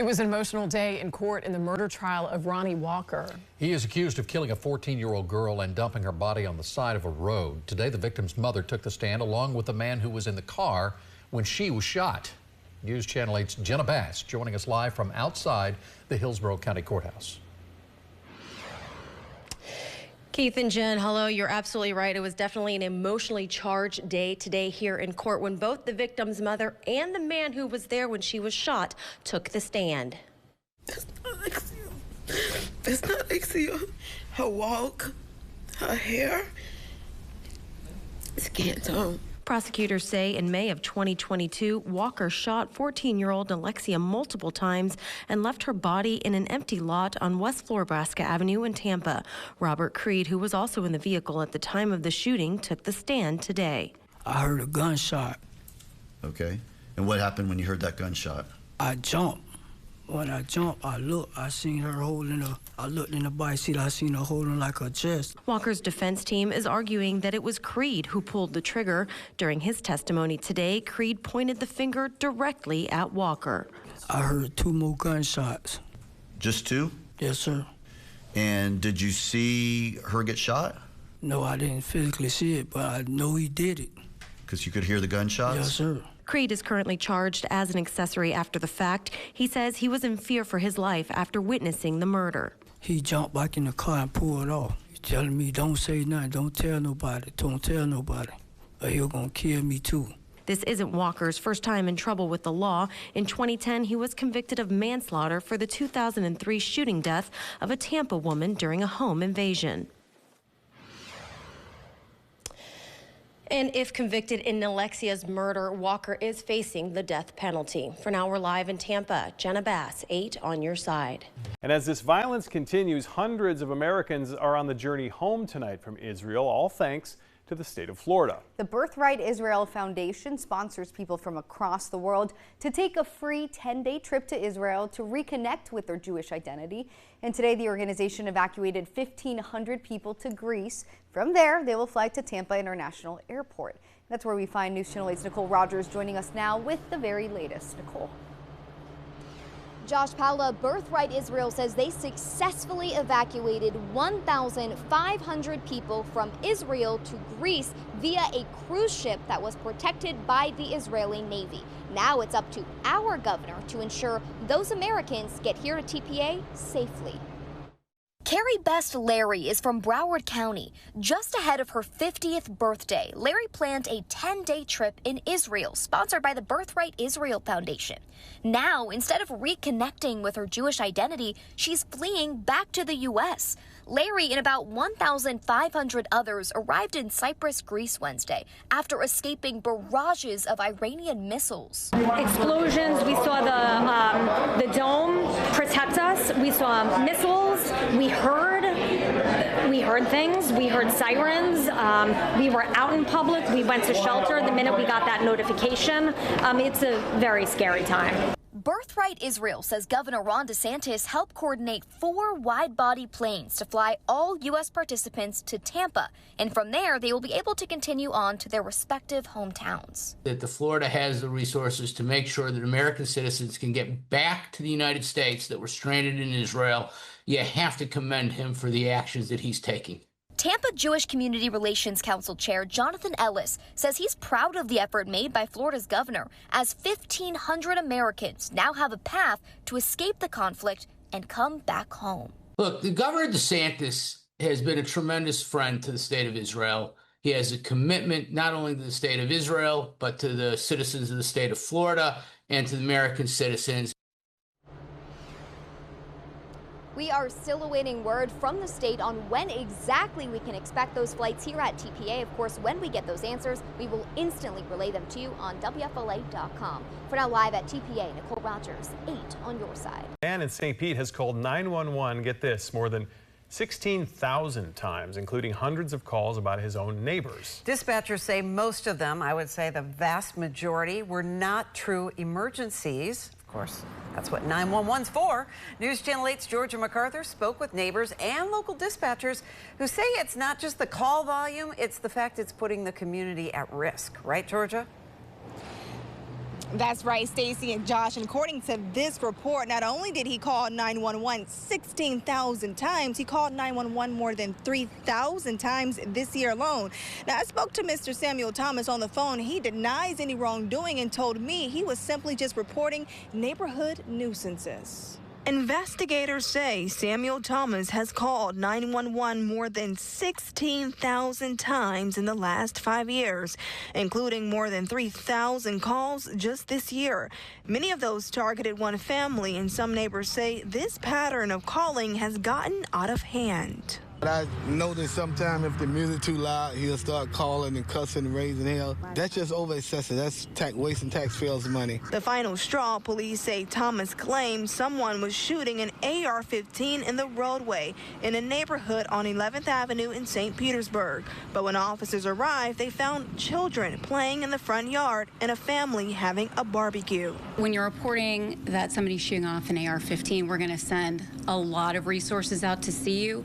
It was an emotional day in court in the murder trial of Ronnie Walker. He is accused of killing a 14-year-old girl and dumping her body on the side of a road. Today, the victim's mother took the stand along with the man who was in the car when she was shot. News Channel 8's Jenna Bass joining us live from outside the Hillsborough County Courthouse. Keith and Jen, hello. You're absolutely right. It was definitely an emotionally charged day today here in court when both the victim's mother and the man who was there when she was shot took the stand. That's not Alexia. That's not Alexia. Her walk, her hair, skin tone. Prosecutors say in May of 2022, Walker shot 14-year-old Alexia multiple times and left her body in an empty lot on West Florabraska Avenue in Tampa. Robert Creed, who was also in the vehicle at the time of the shooting, took the stand today. I heard a gunshot. Okay. And what happened when you heard that gunshot? I jumped. When I jumped, I looked. I seen her holding I looked in the bike seat. I seen her holding like her chest. Walker's defense team is arguing that it was Creed who pulled the trigger. During his testimony today, Creed pointed the finger directly at Walker. I heard 2 more gunshots. Just 2? Yes, sir. And did you see her get shot? No, I didn't physically see it, but I know he did it. Because you could hear the gunshots? Yes, sir. Creed is currently charged as an accessory after the fact. He says he was in fear for his life after witnessing the murder. He jumped back in the car and pulled off. He's telling me, don't say nothing, don't tell nobody, or he'll gonna kill me too. This isn't Walker's first time in trouble with the law. In 2010, he was convicted of manslaughter for the 2003 shooting death of a Tampa woman during a home invasion. And if convicted in Alexia's murder, Walker is facing the death penalty. For now, we're live in Tampa. Jenna Bass, 8 on your side. And as this violence continues, hundreds of Americans are on the journey home tonight from Israel, all thanks to the state of Florida. The Birthright Israel Foundation sponsors people from across the world to take a free 10-day trip to Israel to reconnect with their Jewish identity. And today the organization evacuated 1,500 people to Greece. From there, they will fly to Tampa International Airport. That's where we find News Channel 8's Nicole Rogers joining us now with the very latest. Nicole. Josh Paula, Birthright Israel says they successfully evacuated 1,500 people from Israel to Greece via a cruise ship that was protected by the Israeli Navy. Now it's up to our governor to ensure those Americans get here to TPA safely. Carrie Best Larry is from Broward County. Just ahead of her 50th birthday, Larry planned a 10-day trip in Israel, sponsored by the Birthright Israel Foundation. Now, instead of reconnecting with her Jewish identity, she's fleeing back to the U.S. Larry and about 1,500 others arrived in Cyprus, Greece Wednesday after escaping barrages of Iranian missiles. Explosions, we saw the dome protect us, we saw missiles, we heard things, we heard sirens, we were out in public, we went to shelter the minute we got that notification. It's a very scary time. Birthright Israel says Governor Ron DeSantis helped coordinate 4 wide-body planes to fly all U.S. participants to Tampa, and from there they will be able to continue on to their respective hometowns. That the Florida has the resources to make sure that American citizens can get back to the United States that were stranded in Israel. You have to commend him for the actions that he's taking. Tampa Jewish Community Relations Council Chair Jonathan Ellis says he's proud of the effort made by Florida's governor, as 1,500 Americans now have a path to escape the conflict and come back home. Look, the Governor DeSantis has been a tremendous friend to the state of Israel. He has a commitment not only to the state of Israel, but to the citizens of the state of Florida and to the American citizens. We are still awaiting word from the state on when exactly we can expect those flights here at TPA. Of course, when we get those answers, we will instantly relay them to you on WFLA.com. For now, live at TPA, Nicole Rogers, 8 on your side. A man in St. Pete has called 911, get this, more than 16,000 times, including hundreds of calls about his own neighbors. Dispatchers say most of them, I would say the vast majority, were not true emergencies. Of course, that's what 911's for. News Channel 8's Georgia MacArthur spoke with neighbors and local dispatchers who say it's not just the call volume, it's the fact it's putting the community at risk. Right, Georgia? That's right, Stacey and Josh. And according to this report, not only did he call 911 16,000 times, he called 911 more than 3,000 times this year alone. Now, I spoke to Mr. Samuel Thomas on the phone. He denies any wrongdoing and told me he was simply just reporting neighborhood nuisances. Investigators say Samuel Thomas has called 911 more than 16,000 times in the last 5 years, including more than 3,000 calls just this year. Many of those targeted one family, and some neighbors say this pattern of calling has gotten out of hand. I notice sometimes if the music too loud, he'll start calling and cussing and raising hell. That's just over excessive. That's wasting taxpayers' money. The final straw, police say Thomas claimed someone was shooting an AR-15 in the roadway in a neighborhood on 11th Avenue in St. Petersburg. But when officers arrived, they found children playing in the front yard and a family having a barbecue. When you're reporting that somebody's shooting off an AR-15, we're going to send a lot of resources out to see you.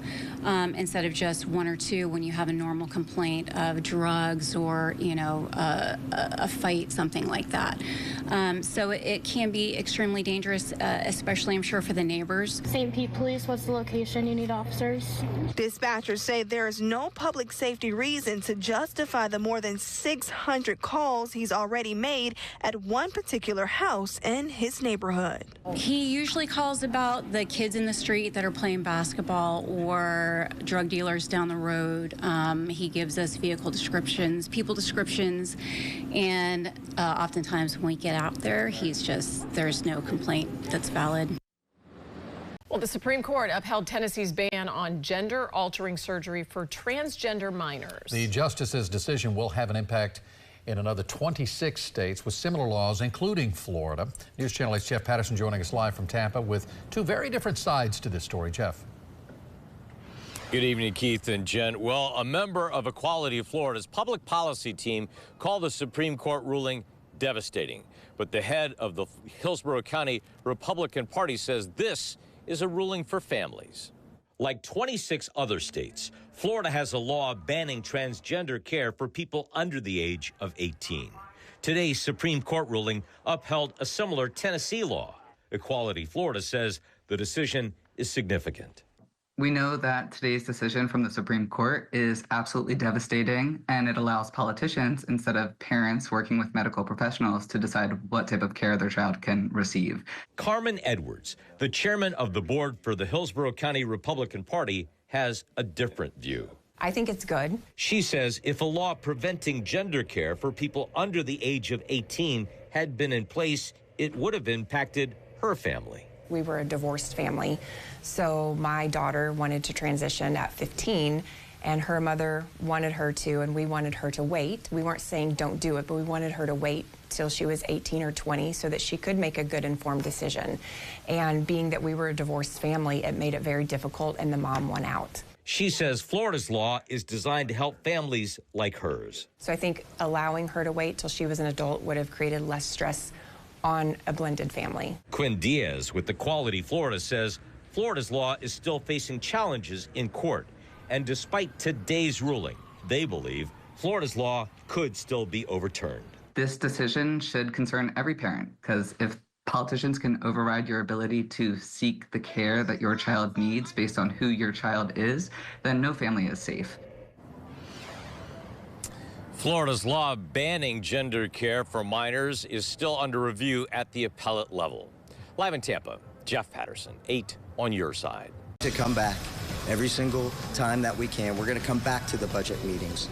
Instead of just one or two when you have a normal complaint of drugs or, a fight, something like that. So it can be extremely dangerous, especially, I'm sure, for the neighbors. St. Pete Police, what's the location? You need officers? Dispatchers say there is no public safety reason to justify the more than 600 calls he's already made at one particular house in his neighborhood. He usually calls about the kids in the street that are playing basketball or drug dealers down the road. He gives us vehicle descriptions, people descriptions, and oftentimes when we get out there, there's no complaint that's valid. Well, the Supreme Court upheld Tennessee's ban on gender-altering surgery for transgender minors. The justice's decision will have an impact in another 26 states with similar laws, including Florida. News Channel 8's Jeff Patterson joining us live from Tampa with two very different sides to this story. Jeff. Good evening, Keith and Jen. Well, a member of Equality Florida's public policy team called the Supreme Court ruling devastating. But the head of the Hillsborough County Republican Party says this is a ruling for families. Like 26 other states, Florida has a law banning transgender care for people under the age of 18. Today's Supreme Court ruling upheld a similar Tennessee law. Equality Florida says the decision is significant. We know that today's decision from the Supreme Court is absolutely devastating, and it allows politicians, instead of parents working with medical professionals, to decide what type of care their child can receive. Carmen Edwards, the chairman of the board for the Hillsborough County Republican Party, has a different view. I think it's good. She says if a law preventing gender care for people under the age of 18 had been in place, it would have impacted her family. We were a divorced family, so my daughter wanted to transition at 15, and her mother wanted her to, and we wanted her to wait. We weren't saying don't do it, but we wanted her to wait till she was 18 or 20 so that she could make a good informed decision. And being that we were a divorced family, it made it very difficult, and the mom won out. She says Florida's law is designed to help families like hers. So I think allowing her to wait till she was an adult would have created less stress on a blended family. Quinn Diaz with Equality Florida says Florida's law is still facing challenges in court. And despite today's ruling, they believe Florida's law could still be overturned. This decision should concern every parent, because if politicians can override your ability to seek the care that your child needs based on who your child is, then no family is safe. Florida's law banning gender care for minors is still under review at the appellate level. Live in Tampa, Jeff Patterson, 8 on your side. To come back every single time that we can. We're going to come back to the budget meetings.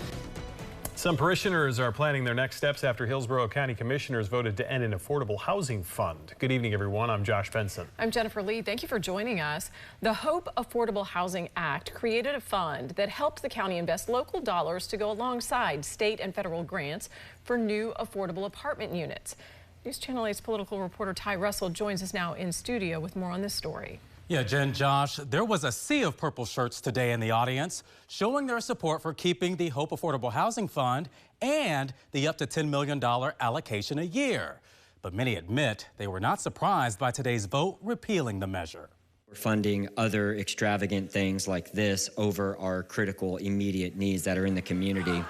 Some parishioners are planning their next steps after Hillsborough County commissioners voted to end an affordable housing fund. Good evening, everyone. I'm Josh Benson. I'm Jennifer Lee. Thank you for joining us. The Hope Affordable Housing Act created a fund that helped the county invest local dollars to go alongside state and federal grants for new affordable apartment units. News Channel 8's political reporter Ty Russell joins us now in studio with more on this story. Yeah, Jen, Josh, there was a sea of purple shirts today in the audience showing their support for keeping the Hope Affordable Housing Fund and the up to $10 million allocation a year. But many admit they were not surprised by today's vote repealing the measure. We're funding other extravagant things like this over our critical, immediate needs that are in the community.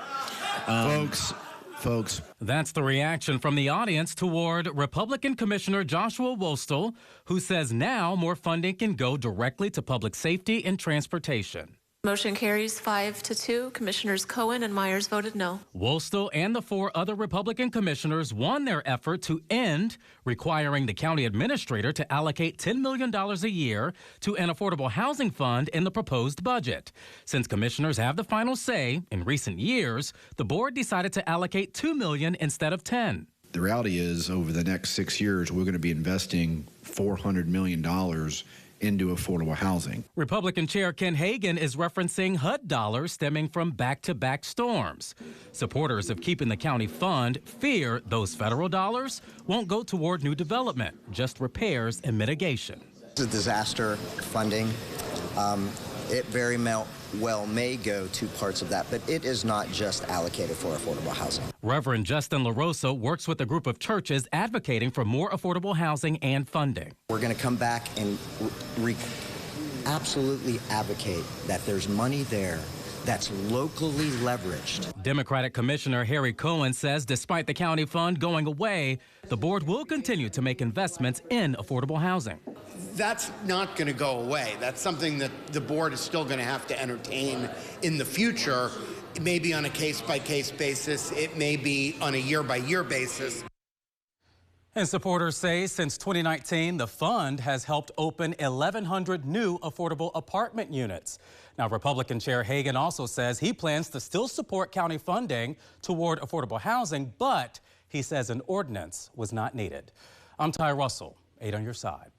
Folks, folks. That's the reaction from the audience toward Republican Commissioner Joshua Wostel, who says now more funding can go directly to public safety and transportation. Motion carries 5-2. Commissioners Cohen and Myers voted no. Wostel and the 4 other Republican commissioners won their effort to end requiring the county administrator to allocate $10 million a year to an affordable housing fund in the proposed budget. Since commissioners have the final say, in recent years, the board decided to allocate $2 million instead of $10. The reality is, over the next 6 years, we're going to be investing $400 million into affordable housing. Republican Chair Ken Hagan is referencing HUD dollars stemming from back-to-back storms. Supporters of keeping the county fund fear those federal dollars won't go toward new development, just repairs and mitigation. The disaster funding, it very well may go to parts of that, but it is not just allocated for affordable housing. Reverend Justin LaRosa works with a group of churches advocating for more affordable housing and funding. We're going to come back and absolutely advocate that there's money there that's locally leveraged. Democratic Commissioner Harry Cohen says despite the county fund going away, the board will continue to make investments in affordable housing. That's not going to go away. That's something that the board is still going to have to entertain in the future. It may be on a case-by-case basis. It may be on a year-by-year basis. And supporters say since 2019, the fund has helped open 1,100 new affordable apartment units. Now, Republican Chair Hagan also says he plans to still support county funding toward affordable housing, but he says an ordinance was not needed. I'm Ty Russell, 8 on your side.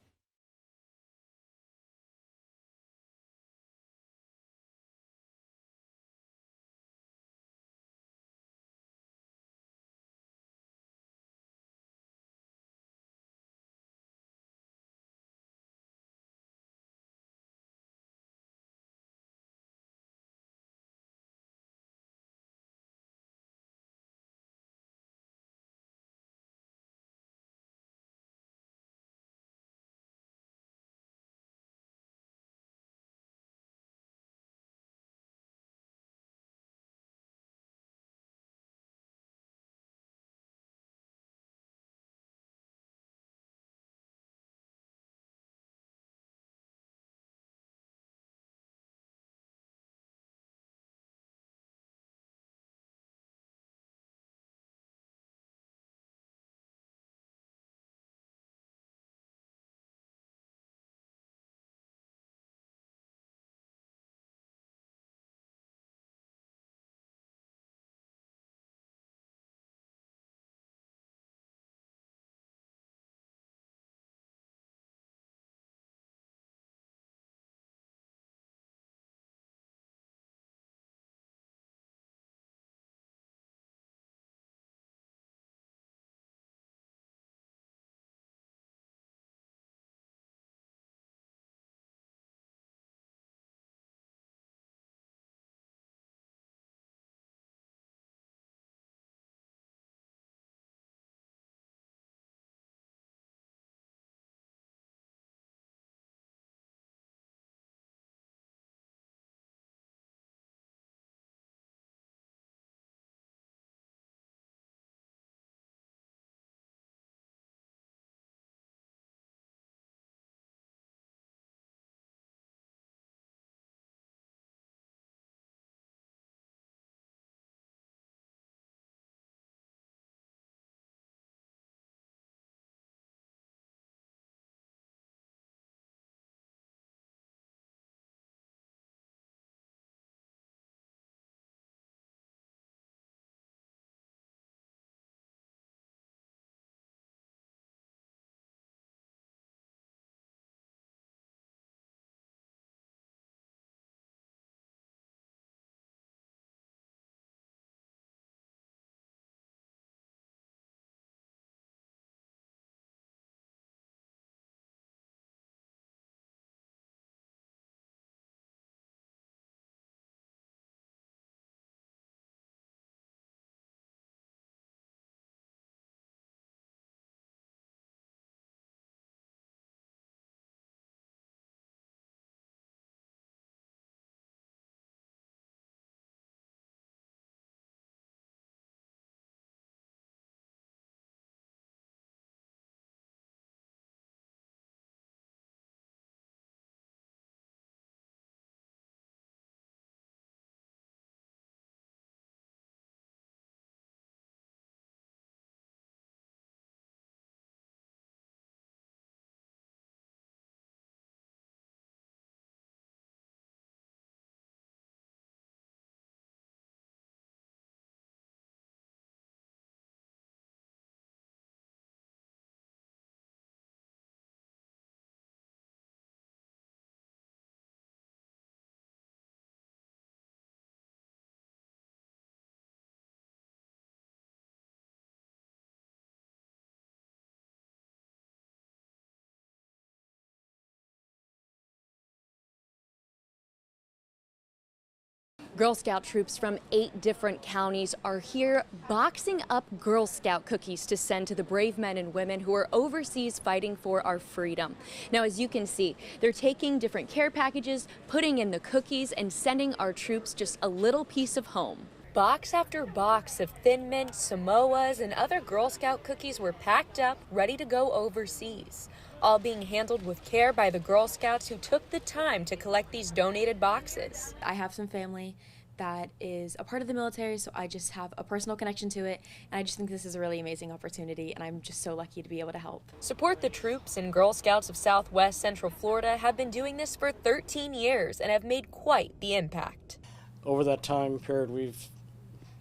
Girl Scout troops from 8 different counties are here boxing up Girl Scout cookies to send to the brave men and women who are overseas fighting for our freedom. Now, as you can see, they're taking different care packages, putting in the cookies, and sending our troops just a little piece of home. Box after box of Thin Mint, Samoas, and other Girl Scout cookies were packed up, ready to go overseas. All being handled with care by the Girl Scouts who took the time to collect these donated boxes. I have some family that is a part of the military, so I just have a personal connection to it, and I just think this is a really amazing opportunity, and I'm just so lucky to be able to help. Support the Troops and Girl Scouts of Southwest Central Florida have been doing this for 13 years and have made quite the impact. Over that time period, we've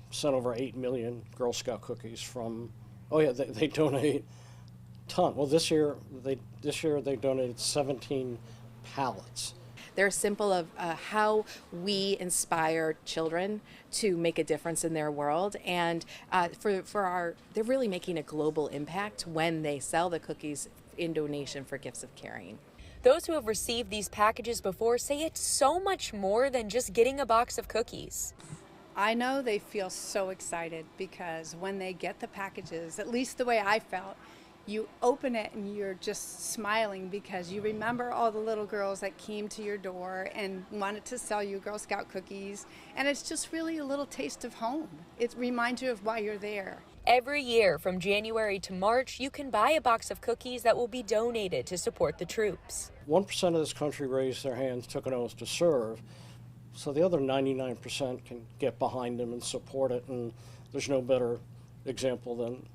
sent over 8 million Girl Scout cookies from, they donate ton. Well, this year they donated 17 pallets. They're a symbol of how we inspire children to make a difference in their world, and they're really making a global impact when they sell the cookies in donation for Gifts of Caring. Those who have received these packages before say it's so much more than just getting a box of cookies. I know they feel so excited because when they get the packages, at least the way I felt, you open it and you're just smiling because you remember all the little girls that came to your door and wanted to sell you Girl Scout cookies. And it's just really a little taste of home. It reminds you of why you're there. Every year from January to March, you can buy a box of cookies that will be donated to support the troops. 1% of this country raised their hands, took an oath to serve. So the other 99% can get behind them and support it. And there's no better example than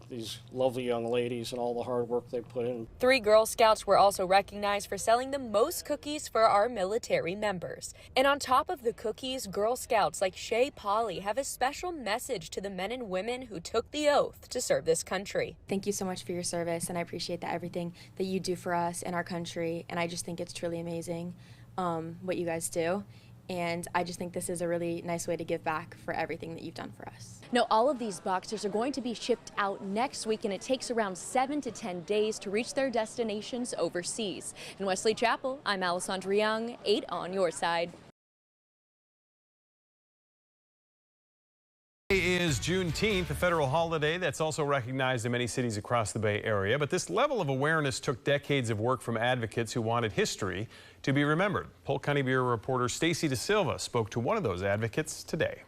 these lovely young ladies and all the hard work they put in. 3 Girl Scouts were also recognized for selling the most cookies for our military members. And on top of the cookies, Girl Scouts like Shay Polly have a special message to the men and women who took the oath to serve this country. Thank you so much for your service, and I appreciate everything that you do for us and our country, and I just think it's truly amazing what you guys do. And I just think this is a really nice way to give back for everything that you've done for us. Now, all of these boxes are going to be shipped out next week, and it takes around 7 to 10 days to reach their destinations overseas. In Wesley Chapel, I'm Alessandra Young, 8 on your side. Today is Juneteenth, a federal holiday that's also recognized in many cities across the Bay Area. But this level of awareness took decades of work from advocates who wanted history to be remembered. Polk County Bureau reporter Stacy DeSilva spoke to one of those advocates today.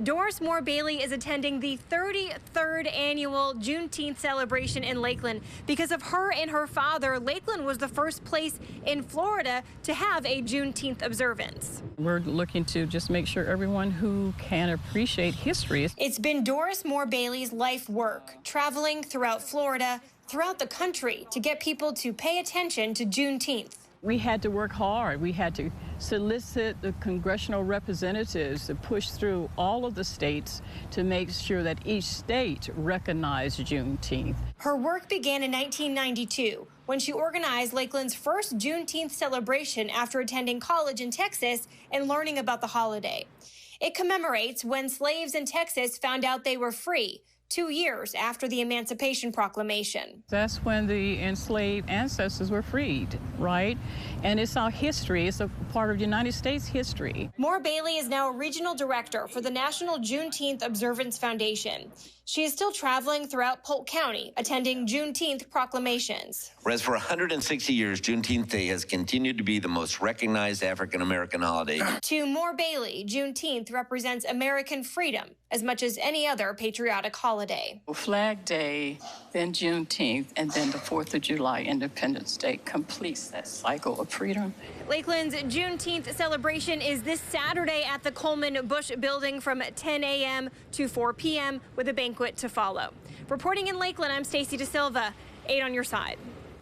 Doris Moore Bailey is attending the 33rd annual Juneteenth celebration in Lakeland. Because of her and her father, Lakeland was the first place in Florida to have a Juneteenth observance. We're looking to just make sure everyone who can appreciate history. It's been Doris Moore Bailey's life work, traveling throughout Florida, throughout the country, to get people to pay attention to Juneteenth. We had to work hard. We had to solicit the congressional representatives to push through all of the states to make sure that each state recognized Juneteenth. Her work began in 1992 when she organized Lakeland's first Juneteenth celebration after attending college in Texas and learning about the holiday. It commemorates when slaves in Texas found out they were free, 2 years after the Emancipation Proclamation. That's when the enslaved ancestors were freed, right? And it's our history. It's a part of United States history. Moore Bailey is now a regional director for the National Juneteenth Observance Foundation. She is still traveling throughout Polk County, attending Juneteenth proclamations. Whereas for 160 years, Juneteenth Day has continued to be the most recognized African-American holiday. To Moore Bailey, Juneteenth represents American freedom as much as any other patriotic holiday. Flag Day, then Juneteenth, and then the 4th of July, Independence Day, completes that cycle of freedom. Lakeland's Juneteenth celebration is this Saturday at the Coleman Bush Building from 10 a.m. to 4 p.m. with a banquet to follow. Reporting in Lakeland, I'm Stacy DeSilva, 8 on your side.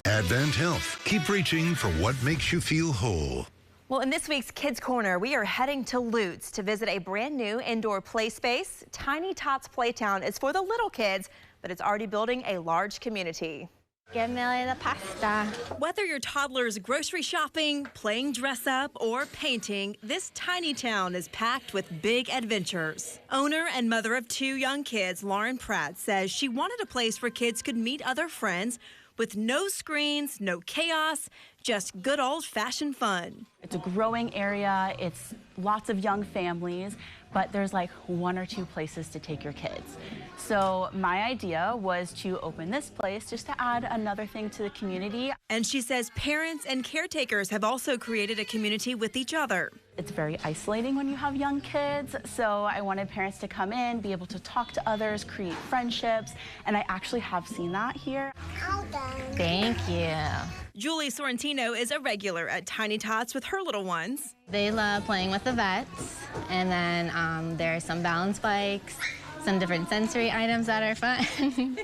Advent Health. Keep reaching for what makes you feel whole. Well, in this week's Kids Corner, we are heading to Lutz to visit a brand new indoor play space. Tiny Tots Playtown is for the little kids, but it's already building a large community. Give me the pasta. Whether your toddler's grocery shopping, playing dress up, or painting, this tiny town is packed with big adventures. Owner and mother of 2 young kids, Lauren Pratt, says she wanted a place where kids could meet other friends with no screens, no chaos, just good old-fashioned fun. It's a growing area, it's lots of young families, but there's like 1 or 2 places to take your kids. So my idea was to open this place just to add another thing to the community. And she says parents and caretakers have also created a community with each other. It's very isolating when you have young kids, so I wanted parents to come in, be able to talk to others, create friendships, and I actually have seen that here. Thank you. Julie Sorrentino is a regular at Tiny Tots with her little ones. They love playing with the vets, and then there's some balance bikes, some different sensory items that are fun.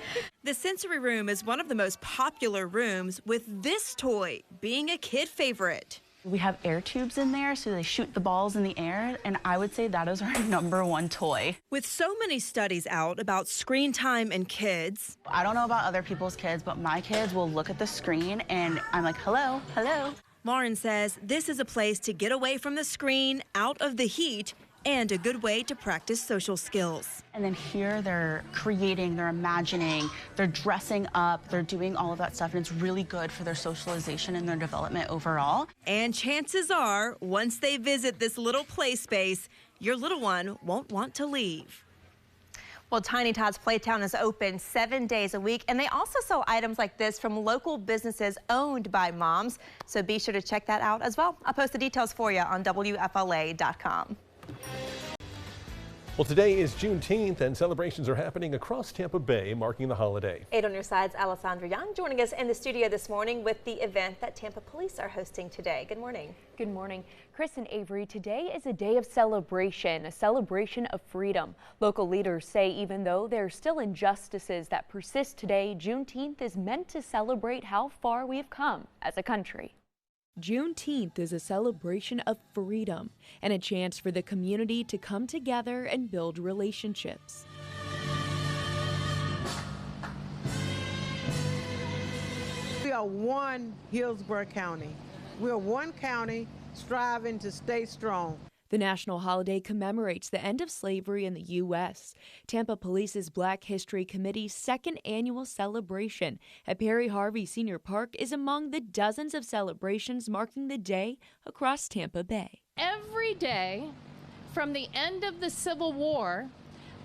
The sensory room is one of the most popular rooms, with this toy being a kid favorite. We have air tubes in there, so they shoot the balls in the air, and I would say that is our #1 toy. With so many studies out about screen time and kids. I don't know about other people's kids, but my kids will look at the screen, and I'm like, hello, hello. Lauren says this is a place to get away from the screen, out of the heat, and a good way to practice social skills. And then here they're creating, they're imagining, they're dressing up, they're doing all of that stuff, and it's really good for their socialization and their development overall. And chances are, once they visit this little play space, your little one won't want to leave. Well, Tiny Tots Playtown is open 7 days a week, and they also sell items like this from local businesses owned by moms. So be sure to check that out as well. I'll post the details for you on WFLA.com. Well, today is Juneteenth, and celebrations are happening across Tampa Bay, marking the holiday. 8 on your side's Alessandra Young joining us in the studio this morning with the event that Tampa Police are hosting today. Good morning. Good morning. Chris and Avery, today is a day of celebration, a celebration of freedom. Local leaders say even though there are still injustices that persist today, Juneteenth is meant to celebrate how far we have come as a country. Juneteenth is a celebration of freedom and a chance for the community to come together and build relationships. We are one Hillsborough County. We are one county striving to stay strong. The national holiday commemorates the end of slavery in the U.S. Tampa Police's Black History Committee's second annual celebration at Perry Harvey Senior Park is among the dozens of celebrations marking the day across Tampa Bay. Every day from the end of the Civil War,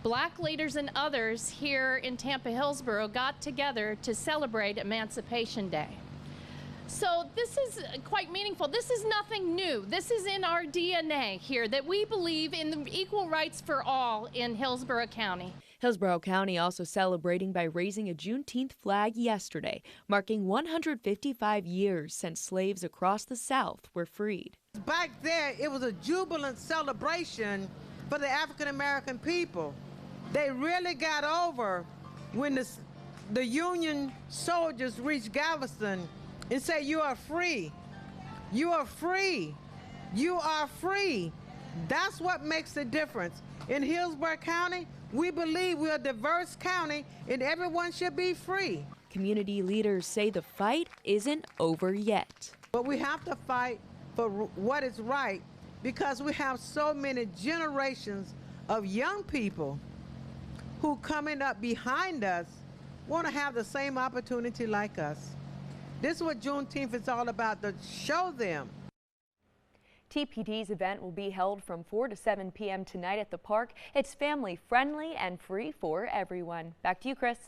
Black leaders and others here in Tampa Hillsborough got together to celebrate Emancipation Day. So this is quite meaningful. This is nothing new. This is in our DNA here, that we believe in the equal rights for all in Hillsborough County. Hillsborough County also celebrating by raising a Juneteenth flag yesterday, marking 155 years since slaves across the South were freed. Back there, it was a jubilant celebration for the African American people. They really got over when the Union soldiers reached Galveston and say, you are free, you are free, you are free. That's what makes the difference. In Hillsborough County, we believe we're a diverse county and everyone should be free. Community leaders say the fight isn't over yet. But we have to fight for what is right because we have so many generations of young people who coming up behind us want to have the same opportunity like us. This is what Juneteenth is all about, to show them. TPD's event will be held from 4 to 7 p.m. tonight at the park. It's family friendly and free for everyone. Back to you, Chris.